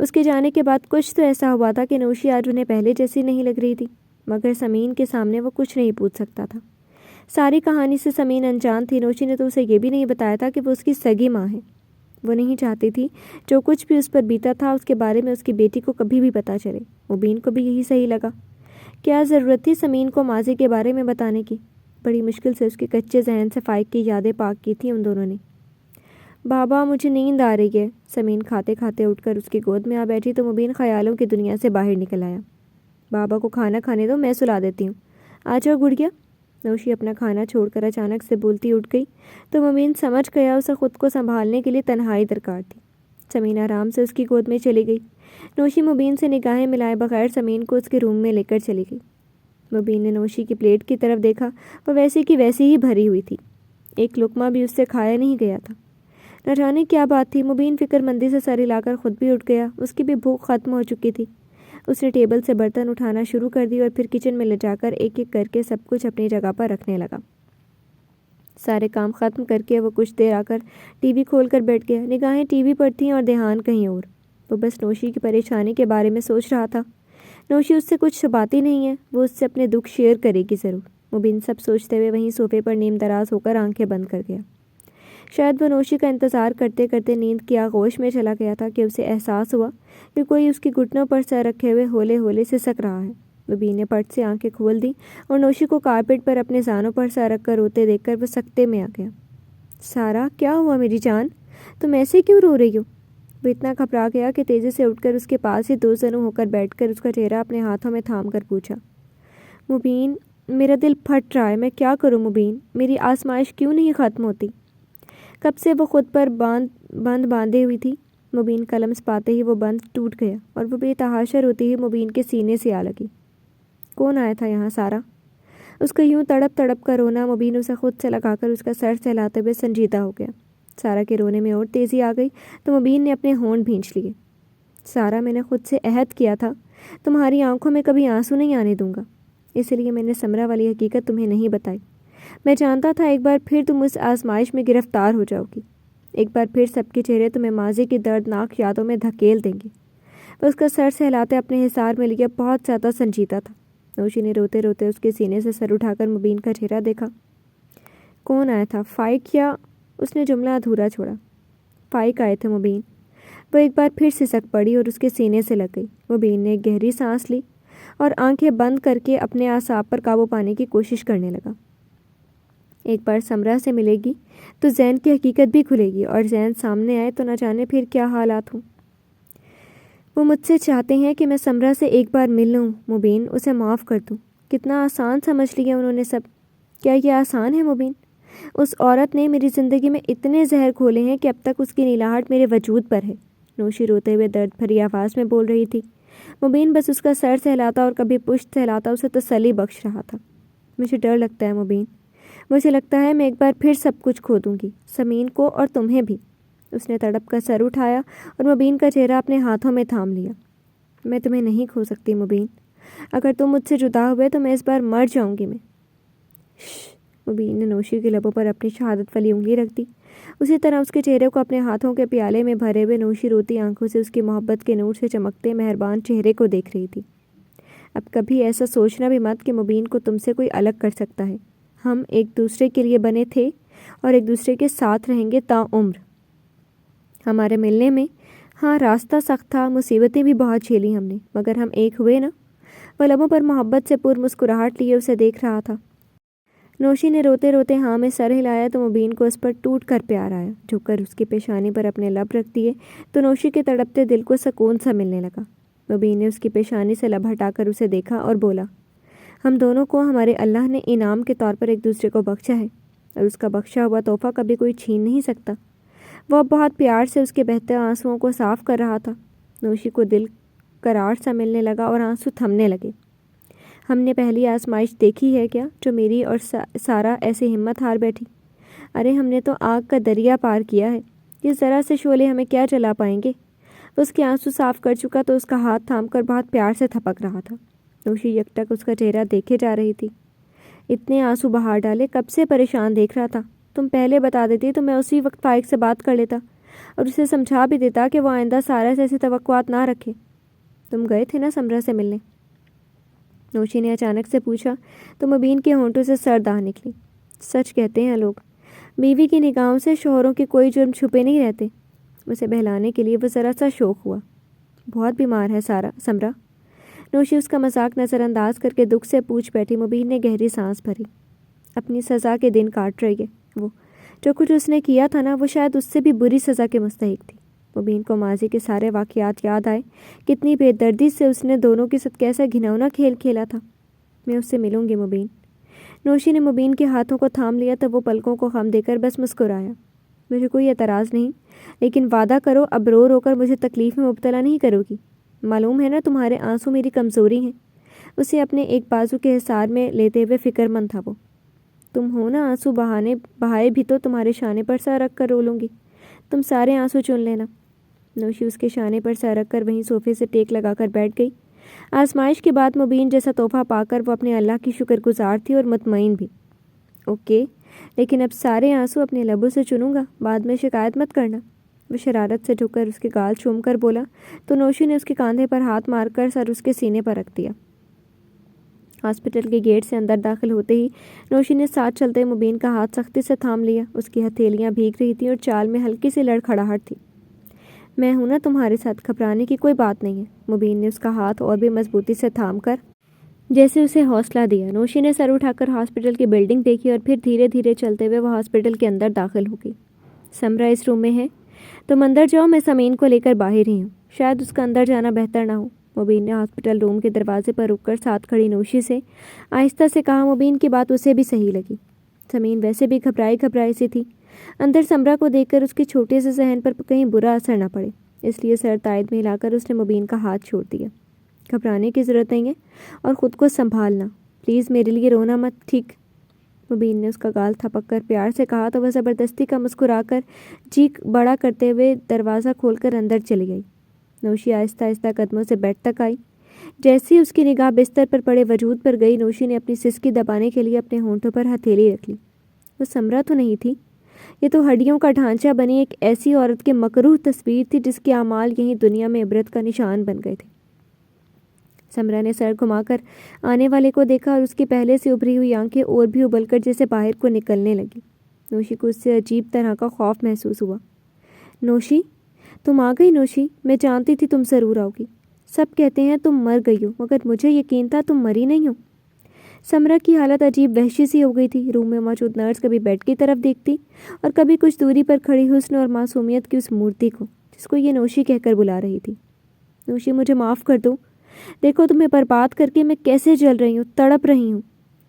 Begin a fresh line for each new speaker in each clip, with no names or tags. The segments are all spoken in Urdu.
اس کے جانے کے بعد کچھ تو ایسا ہوا تھا کہ نوشی آج انہیں پہلے جیسی نہیں لگ رہی تھی، مگر سمین کے سامنے وہ کچھ نہیں پوچھ سکتا تھا۔ ساری کہانی سے سمین انجان تھی۔ نوشی نے تو اسے یہ بھی نہیں بتایا تھا کہ وہ اس کی سگی ماں ہے۔ وہ نہیں چاہتی تھی جو کچھ بھی اس پر بیتا تھا اس کے بارے میں اس کی بیٹی کو کبھی بھی پتہ چلے۔ مبین کو بھی یہی صحیح لگا۔ کیا ضرورت تھی سمین کو ماضی کے بارے میں بتانے کی؟ بڑی مشکل سے اس کے کچے ذہن سے فائق کی یادیں پاک کی تھیں ان دونوں نے۔ بابا مجھے نیند آ رہی ہے۔ سمین کھاتے کھاتے اٹھ کر اس کی گود میں آ بیٹھی تو مبین خیالوں کی دنیا سے باہر نکل آیا۔ بابا کو کھانا کھانے دو، میں سلا دیتی ہوں۔ آ جاؤ گڑیا۔ نوشی اپنا کھانا چھوڑ کر اچانک سے بولتی اٹھ گئی تو مبین سمجھ گیا اسے خود کو سنبھالنے کے لیے تنہائی درکار تھی۔ سمین آرام سے اس کی گود میں چلی گئی۔ نوشی مبین سے نگاہیں ملائے بغیر سمین کو اس کے روم میں لے کر چلی گئی۔ مبین نے نوشی کی پلیٹ کی طرف دیکھا، وہ ویسی کی ویسی ہی بھری ہوئی تھی، ایک لقمہ بھی اس سے کھایا نہیں گیا تھا۔ نہ جانے کیا بات تھی، مبین فکر مندی سے سر ہلا کر خود بھی اٹھ گیا۔ اس کی بھی بھوک ختم ہو چکی تھی۔ اس نے ٹیبل سے برتن اٹھانا شروع کر دی اور پھر کچن میں لے جا کر ایک ایک کر کے سب کچھ اپنی جگہ پر رکھنے لگا۔ سارے کام ختم کر کے وہ کچھ دیر آ کر ٹی وی کھول کر بیٹھ گیا۔ نگاہیں ٹی وی پر تھیں اور دھیان کہیں اور۔ وہ بس نوشی کی پریشانی کے بارے میں سوچ رہا تھا۔ نوشی اس سے کچھ چھپاتی نہیں ہے، وہ اس سے اپنے دکھ شیئر کرے گی ضرور۔ مبین سب سوچتے ہوئے وہیں صوفے پر نیم دراز ہو کر آنکھیں بند کر گیا۔ شاید وہ نوشی کا انتظار کرتے کرتے نیند کی آغوش میں چلا گیا تھا کہ اسے احساس ہوا کہ کوئی اس کی گھٹنوں پر سر رکھے ہوئے ہولے ہولے سسک رہا ہے۔ مبین نے پٹ سے آنکھیں کھول دی اور نوشی کو کارپیٹ پر اپنے زانوں پر سر رکھ کر روتے دیکھ کر وہ سکتے میں آ گیا۔ سارا، کیا ہوا میری جان؟ تم ایسے کیوں رو رہی ہو؟ وہ اتنا گھبرا گیا کہ تیزی سے اٹھ کر اس کے پاس ہی دو زنوں ہو کر بیٹھ کر اس کا چہرہ اپنے ہاتھوں میں تھام کر پوچھا۔ مبین، میرا دل پھٹ رہا ہے، میں کیا کروں مبین؟ میری آزمائش کیوں نہیں ختم ہوتی؟ کب سے وہ خود پر بند باندھے ہوئی تھی۔ مبین کا لمس پاتے ہی وہ بند ٹوٹ گیا اور وہ بے تحاشا روتی ہی مبین کے سینے سے آ لگی۔ کون آیا تھا یہاں سارا؟ اس کا یوں تڑپ تڑپ کر رونا مبین اسے خود سے لگا کر اس کا سر سہلاتے ہوئے سنجیدہ ہو گیا۔ سارا کے رونے میں اور تیزی آ گئی تو مبین نے اپنے ہونٹ بھینچ لیے۔ سارا، میں نے خود سے عہد کیا تھا تمہاری آنکھوں میں کبھی آنسو نہیں آنے دوں گا، اس لیے میں نے سمرا والی حقیقت تمہیں نہیں بتائی۔ میں جانتا تھا ایک بار پھر تم اس آزمائش میں گرفتار ہو جاؤ گی، ایک بار پھر سب کے چہرے تمہیں ماضی کی دردناک یادوں میں دھکیل دیں گے۔ وہ اس کا سر سہلاتے اپنے حصار میں لیا بہت زیادہ سنجیدہ تھا۔ نوشی نے روتے روتے اس کے سینے سے سر اٹھا کر مبین کا چہرہ دیکھا۔ کون آیا تھا، فائق یا؟ اس نے جملہ ادھورا چھوڑا۔ فائق آئے تھے مبین۔ وہ ایک بار پھر سسک پڑی اور اس کے سینے سے لگ گئی۔ مبین نے ایک گہری سانس لی اور آنکھیں بند کر کے اپنے اعصاب پر قابو پانے کی کوشش کرنے لگا۔ ایک بار سمرا سے ملے گی تو زین کی حقیقت بھی کھلے گی، اور زین سامنے آئے تو نہ جانے پھر کیا حالات ہوں۔ وہ مجھ سے چاہتے ہیں کہ میں سمرا سے ایک بار مل لوں مبین، اسے معاف کر دوں۔ کتنا آسان سمجھ لیا انہوں نے سب۔ کیا یہ آسان ہے مبین؟ اس عورت نے میری زندگی میں اتنے زہر کھولے ہیں کہ اب تک اس کی نیلاہٹ میرے وجود پر ہے۔ نوشی روتے ہوئے درد بھری آواز میں بول رہی تھی۔ مبین بس اس کا سر سہلاتا اور کبھی پشت سہلاتا اسے تسلی بخش رہا تھا۔ مجھے ڈر لگتا ہے مبین، مجھے لگتا ہے میں ایک بار پھر سب کچھ کھو دوں گی، سمین کو اور تمہیں بھی۔ اس نے تڑپ کر سر اٹھایا اور مبین کا چہرہ اپنے ہاتھوں میں تھام لیا۔ میں تمہیں نہیں کھو سکتی مبین، اگر تم مجھ سے جدا ہوئے تو میں اس بار مر جاؤں گی۔ میں مبین نے نوشی کے لبوں پر اپنی شہادت والی انگلی رکھ دی۔ اسی طرح اس کے چہرے کو اپنے ہاتھوں کے پیالے میں بھرے ہوئے نوشی روتی آنکھوں سے اس کی محبت کے نور سے چمکتے مہربان چہرے کو دیکھ رہی تھی۔ اب کبھی ایسا سوچنا بھی مت کہ مبین کو تم سے کوئی الگ کر سکتا ہے۔ ہم ایک دوسرے کے لیے بنے تھے اور ایک دوسرے کے ساتھ رہیں گے تا عمر۔ ہمارے ملنے میں ہاں راستہ سخت تھا، مصیبتیں بھی بہت جھیلی ہم نے، مگر ہم ایک ہوئے نا۔ وہ لبوں پر محبت سے پر مسکراہٹ لیے اسے دیکھ رہا تھا۔ نوشی نے روتے روتے ہاں میں سر ہلایا تو مبین کو اس پر ٹوٹ کر پیار آیا۔ جھک کر اس کی پیشانی پر اپنے لب رکھ دیے تو نوشی کے تڑپتے دل کو سکون سا ملنے لگا۔ مبین نے اس کی پیشانی سے لب ہٹا کر اسے دیکھا اور بولا، ہم دونوں کو ہمارے اللہ نے انعام کے طور پر ایک دوسرے کو بخشا ہے، اور اس کا بخشا ہوا تحفہ کبھی کوئی چھین نہیں سکتا۔ وہ اب بہت پیار سے اس کے بہتے آنسوؤں کو صاف کر رہا تھا۔ نوشی کو دل قرار سا ملنے لگا اور آنسو تھمنے لگے۔ ہم نے پہلی آزمائش دیکھی ہے کیا جو میری اور سارا ایسے ہمت ہار بیٹھی؟ ارے ہم نے تو آگ کا دریا پار کیا ہے، یہ ذرا سے شعلے ہمیں کیا جلا پائیں گے؟ وہ اس کے آنسو صاف کر چکا تو اس کا ہاتھ تھام کر بہت پیار سے تھپک رہا تھا۔ نوشی یکٹک اس کا چہرہ دیکھے جا رہی تھی۔ اتنے آنسو بہا ڈالے، کب سے پریشان دیکھ رہا تھا۔ تم پہلے بتا دیتی تو میں اسی وقت فائق سے بات کر لیتا، اور اسے سمجھا بھی دیتا کہ وہ آئندہ سارا سے ایسی توقعات نہ رکھے۔ تم گئے تھے نا سمرا سے ملنے؟ نوشی نے اچانک سے پوچھا تو مبین کے ہونٹوں سے سرد آہ نکلی۔ سچ کہتے ہیں لوگ، بیوی کی نگاہوں سے شوہروں کے کوئی جرم چھپے نہیں رہتے۔ اسے بہلانے کے لیے وہ ذرا سا شوق ہوا۔ بہت بیمار ہے سمرا؟ نوشی اس کا مذاق نظر انداز کر کے دکھ سے پوچھ بیٹھی۔ مبین نے گہری سانس بھری۔ اپنی سزا کے دن کاٹ رہی ہے وہ۔ جو کچھ اس نے کیا تھا نا، وہ شاید اس سے بھی بری سزا کے مستحق تھی۔ مبین کو ماضی کے سارے واقعات یاد آئے، کتنی بے دردی سے اس نے دونوں کے ساتھ کیسا گھناؤنا کھیل کھیلا تھا۔ میں اس سے ملوں گی مبین۔ نوشی نے مبین کے ہاتھوں کو تھام لیا تو وہ پلکوں کو خم دے کر بس مسکرایا۔ مجھے کوئی اعتراض نہیں، لیکن وعدہ کرو اب رو رو کر مجھے تکلیف میں مبتلا نہیں کرو گی۔ معلوم ہے نا تمہارے آنسو میری کمزوری ہیں۔ اسے اپنے ایک بازو کے حصار میں لیتے ہوئے فکر مند تھا وہ۔ تم ہو نا، آنسو بہائے بھی تو تمہارے شانے پر سر رکھ کر رو لوں گی۔ تم سارے آنسو چن لینا۔ نوشی اس کے شانے پر سر رکھ کر وہیں صوفے سے ٹیک لگا کر بیٹھ گئی۔ آزمائش کے بعد مبین جیسا تحفہ پا کر وہ اپنے اللہ کی شکر گزار تھی اور مطمئن بھی۔ اوکے، لیکن اب سارے آنسو اپنے لبوں سے چنوں گا، بعد میں شکایت مت کرنا۔ وہ شرارت سے جھک کر اس کے گال چوم کر بولا تو نوشی نے اس کے کاندھے پر ہاتھ مار کر سر اس کے سینے پر رکھ دیا۔ ہاسپٹل کے گیٹ سے اندر داخل ہوتے ہی نوشی نے ساتھ چلتے مبین کا ہاتھ سختی سے تھام لیا۔ اس کی ہتھیلیاں بھیگ رہی تھیں اور چال میں ہلکی سی لڑکھڑاہٹ تھی۔ میں ہوں نا تمہارے ساتھ، گھبرانے کی کوئی بات نہیں ہے۔ مبین نے اس کا ہاتھ اور بھی مضبوطی سے تھام کر جیسے اسے حوصلہ دیا۔ نوشی نے سر اٹھا کر ہاسپٹل کی بلڈنگ دیکھی اور پھر دھیرے دھیرے چلتے ہوئے وہ ہاسپٹل کے اندر داخل ہو گئی۔ سمرا اس روم میں ہے، تم اندر جاؤ، میں سمین کو لے کر باہر ہی ہوں۔ شاید اس کا اندر جانا بہتر نہ ہو۔ مبین نے ہاسپٹل روم کے دروازے پر رک کر ساتھ کھڑی نوشی سے آہستہ سے کہا۔ مبین کی بات اسے بھی صحیح لگی۔ سمین ویسے بھی گھبرائی سی تھی۔ اندر سمرا کو دیکھ کر اس کے چھوٹے سے ذہن پر کہیں برا اثر نہ پڑے، اس لیے سر تائید میں ہلا کر اس نے مبین کا ہاتھ چھوڑ دیا۔ گھبرانے کی ضرورت نہیں ہے اور خود کو سنبھالنا، پلیز میرے لیے رونا مت، ٹھیک؟ مبین نے اس کا گال تھپک کر پیار سے کہا تو وہ زبردستی کا مسکرا کر چیخ بڑا کرتے ہوئے دروازہ کھول کر اندر چلی گئی۔ نوشی آہستہ آہستہ قدموں سے بیڈ تک آئی۔ جیسے ہی اس کی نگاہ بستر پر پڑے وجود پر گئی، نوشی نے اپنی سسکی دبانے کے لیے اپنے ہونٹوں پر ہتھیلی رکھ لی۔ وہ سمرا تو نہیں تھی، یہ تو ہڈیوں کا ڈھانچہ بنی ایک ایسی عورت کی مکروہ تصویر تھی جس کے اعمال یہیں دنیا میں عبرت کا نشان بن گئے تھے۔ سمرا نے سر گھما کر آنے والے کو دیکھا اور اس کی پہلے سے ابھری ہوئی آنکھیں اور بھی ابل کر جیسے باہر کو نکلنے لگی۔ نوشی کو اس سے عجیب طرح کا خوف محسوس ہوا۔ نوشی، تم آ گئی؟ نوشی، میں جانتی تھی تم ضرور آؤ گی۔ سب کہتے ہیں تم مر گئی ہو، مگر مجھے یقین تھا تم مری نہیں ہو۔ سمرا کی حالت عجیب وحشی سی ہو گئی تھی۔ روم میں موجود نرس کبھی بیڈ کی طرف دیکھتی اور کبھی کچھ دوری پر کھڑی حسن اور معصومیت کی اس مورتی کو جس کو یہ نوشی کہہ کر بلا رہی تھی۔ نوشی، مجھے معاف کر دو، دیکھو تمہیں برباد کر کے میں کیسے جل رہی ہوں، تڑپ رہی ہوں۔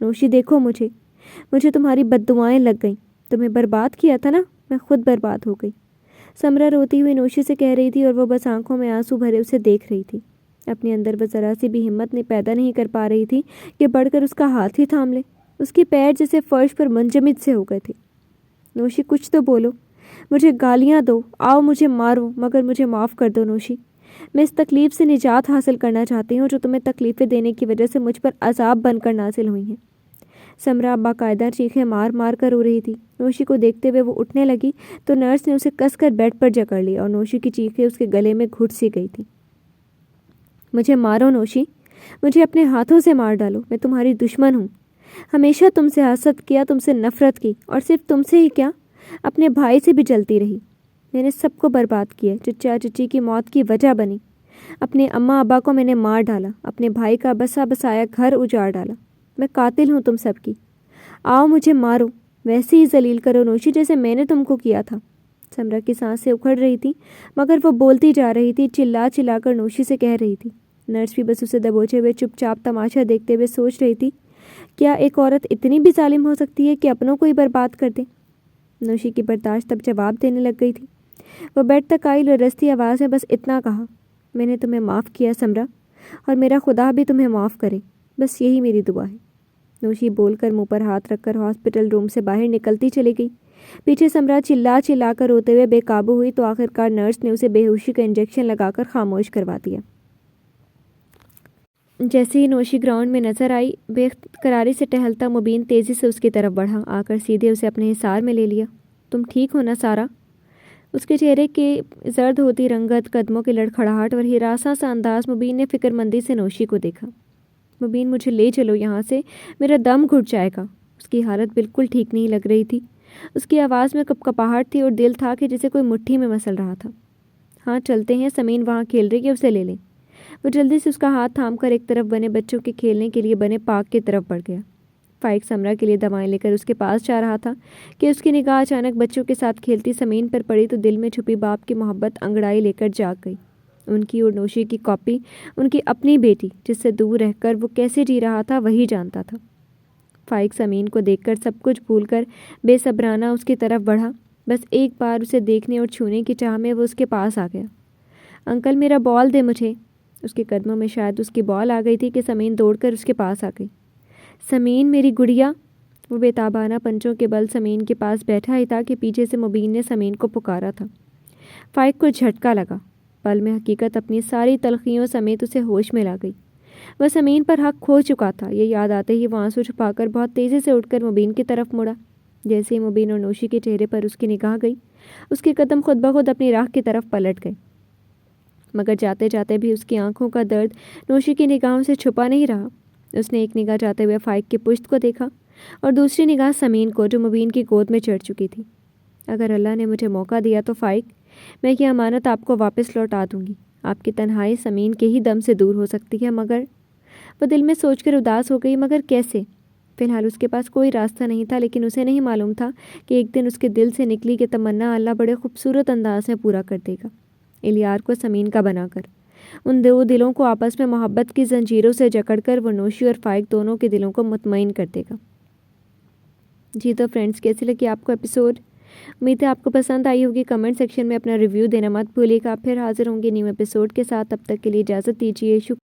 نوشی دیکھو مجھے تمہاری بددعائیں لگ گئیں۔ تمہیں برباد کیا تھا نا، میں خود برباد ہو گئی۔ سمرا روتی ہوئی نوشی سے کہہ رہی تھی اور وہ بس آنکھوں میں آنسو بھرے اسے دیکھ رہی تھی۔ اپنے اندر وہ ذرا سی بھی ہمت پیدا نہیں کر پا رہی تھی کہ بڑھ کر اس کا ہاتھ ہی تھام لے۔ اس کے پیر جیسے فرش پر منجمد سے ہو گئے تھے۔ نوشی، کچھ تو بولو، مجھے گالیاں دو، آؤ مجھے مارو، مگر مجھے معاف کر دو نوشی۔ میں اس تکلیف سے نجات حاصل کرنا چاہتی ہوں جو تمہیں تکلیفیں دینے کی وجہ سے مجھ پر عذاب بن کر نازل ہوئی ہیں۔ سمرا باقاعدہ چیخیں مار مار کر رو رہی تھی۔ نوشی کو دیکھتے ہوئے وہ اٹھنے لگی تو نرس نے اسے کس کر بیڈ پر جکڑ لیا اور نوشی کی چیخیں اس کے گلے میں گھٹ سی گئی تھیں۔ مجھے مارو نوشی، مجھے اپنے ہاتھوں سے مار ڈالو، میں تمہاری دشمن ہوں۔ ہمیشہ تم سے حسد کیا، تم سے نفرت کی، اور صرف تم سے ہی کیا، اپنے بھائی سے بھی جلتی رہی۔ میں نے سب کو برباد کیا، چچا چچی کی موت کی وجہ بنی۔ اپنے اماں ابا کو میں نے مار ڈالا، اپنے بھائی کا بسا بسایا گھر اجاڑ ڈالا۔ میں قاتل ہوں تم سب کی۔ آؤ مجھے مارو، ویسے ہی ذلیل کرو نوشی جیسے میں نے تم کو کیا تھا۔ سمرا کی سانسیں اکھڑ رہی تھیں مگر وہ بولتی جا رہی تھی، چلا چلا کر نوشی سے کہہ رہی تھی۔ نرس بھی بس اسے دبوچے ہوئے چپ چاپ تماشا دیکھتے ہوئے سوچ رہی تھی، کیا ایک عورت اتنی بھی ظالم ہو سکتی ہے کہ اپنوں کو ہی برباد کر دے؟ نوشی کی برداشت اب جواب دینے لگ گئی تھی۔ وہ بیڈ تک آئی، لرزتی آواز میں بس اتنا کہا، میں نے تمہیں معاف کیا سمرا، اور میرا خدا بھی تمہیں معاف کرے، بس یہی میری دعا ہے۔ نوشی بول کر منہ پر ہاتھ رکھ کر ہاسپٹل روم سے باہر نکلتی چلی گئی۔ پیچھے سمرا چلا چلا کر روتے ہوئے بے قابو ہوئی تو آخرکار نرس نے اسے بے ہوشی کا انجیکشن لگا کر خاموش کروا دیا۔ جیسے ہی نوشی گراؤنڈ میں نظر آئی، بے قراری سے ٹہلتا مبین تیزی سے اس کی طرف بڑھا، آ کر سیدھے اسے اپنے حصار میں لے لیا۔ تم ٹھیک ہو نا سارا؟ اس کے چہرے کی زرد ہوتی رنگت، قدموں کی لڑکھڑاہٹ اور ہراساں سا انداز مبین نے فکر مندی سے نوشی کو دیکھا۔ مبین مجھے لے چلو یہاں سے، میرا دم گھٹ جائے گا۔ اس کی حالت بالکل ٹھیک نہیں لگ رہی تھی۔ اس کی آواز میں کپکپاہٹ تھی اور دل تھا کہ جسے کوئی مٹھی میں مسل رہا تھا۔ ہاں چلتے ہیں، سمین وہاں کھیل رہی ہے، اسے لے لیں۔ وہ جلدی سے اس کا ہاتھ تھام کر ایک طرف بنے بچوں کے کھیلنے کے لیے بنے پارک کی طرف بڑھ گیا۔ فائق سمرہ کے لیے دوائیں لے کر اس کے پاس جا رہا تھا کہ اس کی نگاہ اچانک بچوں کے ساتھ کھیلتی سمین پر پڑی تو دل میں چھپی باپ کی محبت انگڑائی لے کر جاگ گئی۔ ان کی اور نوشی کی کاپی، ان کی اپنی بیٹی جس سے دور رہ کر وہ کیسے جی رہا تھا وہی جانتا تھا۔ فائق سمین کو دیکھ کر سب کچھ بھول کر بے صبرانہ اس کی طرف بڑھا۔ بس ایک بار اسے دیکھنے اور چھونے کی چاہ میں وہ اس کے پاس آ گیا۔ انکل میرا بال دے مجھے۔ اس کے قدموں میں شاید اس کی بال آ گئی تھی کہ سمین دوڑ کر اس کے پاس آ گئی۔ سمین میری گڑیا۔ وہ بے تابانہ پنچوں کے بل سمین کے پاس بیٹھا ہی تھا کہ پیچھے سے مبین نے سمین کو پکارا تھا۔ فائق کو جھٹکا لگا۔ پل میں حقیقت اپنی ساری تلخیوں سمیت اسے ہوش میں لا گئی۔ وہ سمین پر حق کھو چکا تھا۔ یہ یاد آتے ہی وہ آنسو چھپا کر بہت تیزی سے اٹھ کر مبین کی طرف مڑا۔ جیسے ہی مبین اور نوشی کے چہرے پر اس کی نگاہ گئی، اس کے قدم خود بخود اپنی راہ کی طرف پلٹ گئے، مگر جاتے جاتے بھی اس کی آنکھوں کا درد نوشی کی نگاہوں سے چھپا نہیں رہا۔ اس نے ایک نگاہ جاتے ہوئے فائق کی پشت کو دیکھا اور دوسری نگاہ سمین کو جو مبین کی گود میں چڑھ چکی تھی۔ اگر اللہ نے مجھے موقع دیا تو فائق، میں یہ امانت آپ کو واپس لوٹا دوں گی۔ آپ کی تنہائی سمین کے ہی دم سے دور ہو سکتی ہے، مگر وہ دل میں سوچ کر اداس ہو گئی، مگر کیسے؟ فی الحال اس کے پاس کوئی راستہ نہیں تھا، لیکن اسے نہیں معلوم تھا کہ ایک دن اس کے دل سے نکلی کہ تمنا اللہ بڑے خوبصورت انداز میں پورا کر دے گا، الیار کو سمین کا بنا کر۔ ان دو دلوں کو آپس میں محبت کی زنجیروں سے جکڑ کر وہ نوشی اور فائق دونوں کے دلوں کو مطمئن کر دے گا۔ جی تو فرینڈس، کیسی لگی آپ کو ایپیسوڈ؟ امید ہے آپ کو پسند آئی ہوگی۔ کمنٹ سیکشن میں اپنا ریویو دینا مت بھولیے گا۔ پھر حاضر ہوں گے نیو ایپیسوڈ کے ساتھ، تب تک کے لیے اجازت دیجیے۔ شکریہ۔